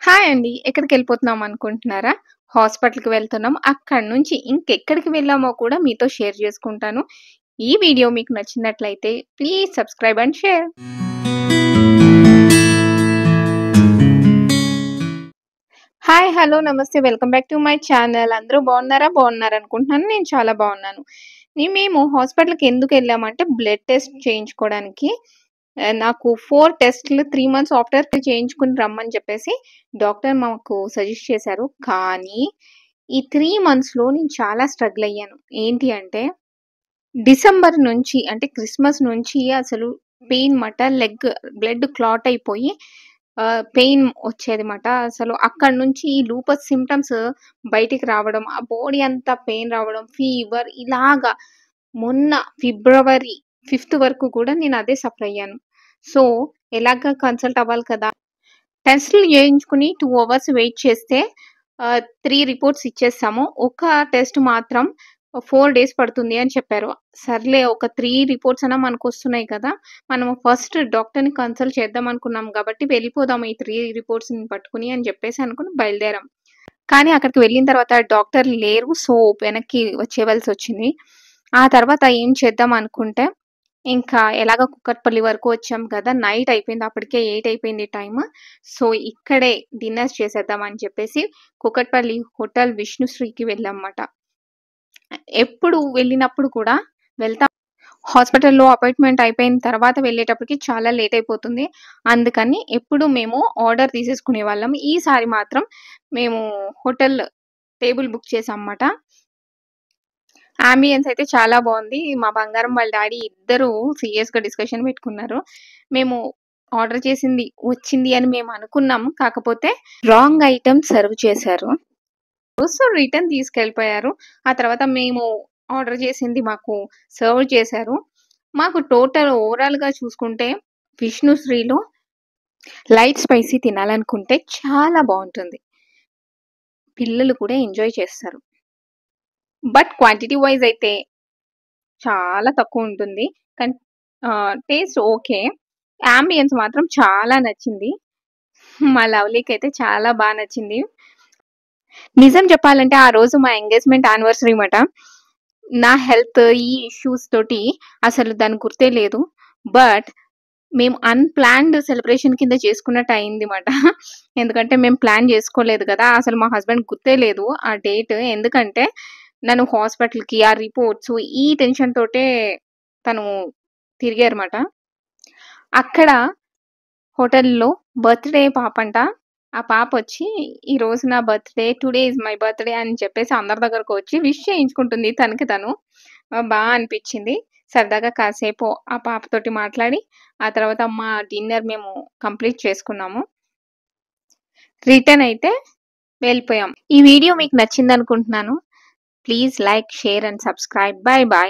Hi అండి. ఎక్కడికెళ్ళిపోతున్నాం అనుకుంటున్నారా? హాస్పిటల్‌కి వెళ్తున్నాం. అక్కడి నుంచి ఇంకెక్కడికి వెళ్ళామో కూడా మీతో షేర్ చేసుకుంటాను. ఈ వీడియో మీకు నచ్చినట్లయితే please subscribe and share. Hi, hello, నమస్తే. Welcome back to my channel. అందరూ బాగున్నారా? బాగున్నారనుకుంటున్నాను. నేను చాలా బాగున్నాను. మేము హాస్పిటల్‌కి ఎందుకెళ్ళామంటే బ్లడ్ టెస్ట్ చేయించుకోవడానికి. నాకు 4 టెస్ట్‌లు 3 మంత్స్ ఆఫ్టర్ చేయించుకొని రమ్మని చెప్పేసి డాక్టర్ మాకు సజెస్ట్ చేశారు. కానీ ఈ 3 మంత్స్‌లో నేను చాలా స్ట్రగుల్ అయ్యాను. ఏంటి అంటే డిసెంబర్ నుంచి అంటే క్రిస్మస్ నుంచి అసలు పెయిన్ మాట లెగ్ బ్లడ్ క్లాట్ అయిపోయి పెయిన్ వచ్చేది మాట. అసలు అక్కడి నుంచి ఈ లూపస్ సింప్టమ్స్ బయటికి రావడం, ఆ బాడీ అంతా పెయిన్ రావడం, ఫీవర్ ఇలాగా మొన్న ఫిబ్రవరి 5థ్ వరకు కూడా నేను అదే సఫర్ అయ్యాను. సో, ఎలాగా కన్సల్ట్ అవ్వాలి కదా! టెస్ట్‌లు చేయించుకొని 2 అవర్స్ వెయిట్ చేస్తే 3 రిపోర్ట్స్ ఇచ్చేసాము. ఒక టెస్ట్ మాత్రం 4 డేస్ పడుతుంది అని చెప్పారు. సర్లే ఒక 3 రిపోర్ట్స్ అన్నా మనకొస్తున్నాయి కదా! మనము ఫస్ట్ డాక్టర్‌ని కన్సల్ట్ చేద్దాం అనుకున్నాం కాబట్టి వెళ్ళిపోదాం ఈ 3 రిపోర్ట్స్‌ని పట్టుకొని అని చెప్పేసి అనుకుని బయలుదేరాం. కానీ అక్కడికి వెళ్ళిన తర్వాత డాక్టర్ లేరు. సో, వెనక్కి వచ్చేవలసొచ్చింది. ఆ తర్వాత ఏం చేద్దాం అనుకుంటే ఇంకా ఎలాగో కుకట్పల్లి వరకు వచ్చాం కదా! నైట్ అయిపోయింది. అప్పటికే 8 అయిపోయింది టైము. సో, ఇక్కడే డిన్నర్ చేసేద్దాం అని చెప్పేసి కుకట్పల్లి హోటల్ విష్ణుశ్రీకి వెళ్ళాంమాట. ఎప్పుడు వెళ్ళినప్పుడు కూడా వెళ్తాం. హాస్పిటల్‌లో అపాయింట్‌మెంట్ అయిపోయిన తర్వాత వెళ్ళేటప్పటికి చాలా లేట్ అయిపోతుంది. అందుకని ఎప్పుడు మేము ఆర్డర్ తీసేసుకునేవాళ్ళం. ఈసారి మాత్రం మేము హోటల్ టేబుల్ బుక్ చేశాంమాట. యాంబియన్స్ అయితే చాలా బావుంది. మా బంగారం వాళ్ళ డ్యాడీ ఇద్దరూ సీరియస్‌గా డిస్కషన్ పెట్టుకున్నారు. మేము ఆర్డర్ చేసింది వచ్చింది అని మేము అనుకున్నాం. కాకపోతే రాంగ్ ఐటెమ్ సర్వ్ చేశారు. సో, రిటర్న్ తీసుకెళ్ళిపోయారు. ఆ తర్వాత మేము ఆర్డర్ చేసింది మాకు సర్వ్ చేశారు. మాకు టోటల్ ఓవరాల్‌గా చూసుకుంటే విష్ణుశ్రీలో లైట్ స్పైసీ తినాలనుకుంటే చాలా బావుంటుంది. పిల్లలు కూడా ఎంజాయ్ చేస్తారు. బట్ క్వాంటిటీ వైస్ అయితే చాలా తక్కువుంటుంది. కానీ టేస్ట్ ఓకే. యాంబియన్స్ మాత్రం చాలా నచ్చింది. మా లవ్లీకైతే చాలా నచ్చింది. నిజం చెప్పాలంటే ఆ రోజు మా ఎంగేజ్‌మెంట్ యానివర్సరీ మాట. నా హెల్త్ ఈ ఇష్యూస్ తోటి అసలు దాని గుర్తే లేదు. బట్ మేము అన్‌ప్లాన్డ్ సెలబ్రేషన్ కింద చేసుకున్నట్టు అయింది మాట. ఎందుకంటే మేము ప్లాన్ చేసుకోలేదు కదా! అసలు మా హస్బెండ్‌కి గుర్తే లేదు ఆ డేట్. ఎందుకంటే నన్ను హాస్పిటల్‌కి, ఆ రిపోర్ట్స్ ఈ టెన్షన్ తోటే తను తిరిగారుమాట. అక్కడ హోటల్‌లో బర్త్‌డే పాపంట. ఆ పాపొచ్చి ఈరోజు నా birthday, today is my birthday అని చెప్పేసి అందరి దగ్గరకొచ్చి విష్ చేయించుకుంటుంది తనకి తను. అనిపిచ్చింది. సరదాగా కాసేపు ఆ పాపతోటి మాట్లాడి, ఆ తర్వాత మా డిన్నర్ మేము కంప్లీట్ చేసుకున్నాము. రిటర్న్ అయితే వెళ్ళిపోయాం. ఈ వీడియో మీకు నచ్చిందనుకుంటున్నాను. Please like, share and subscribe. By.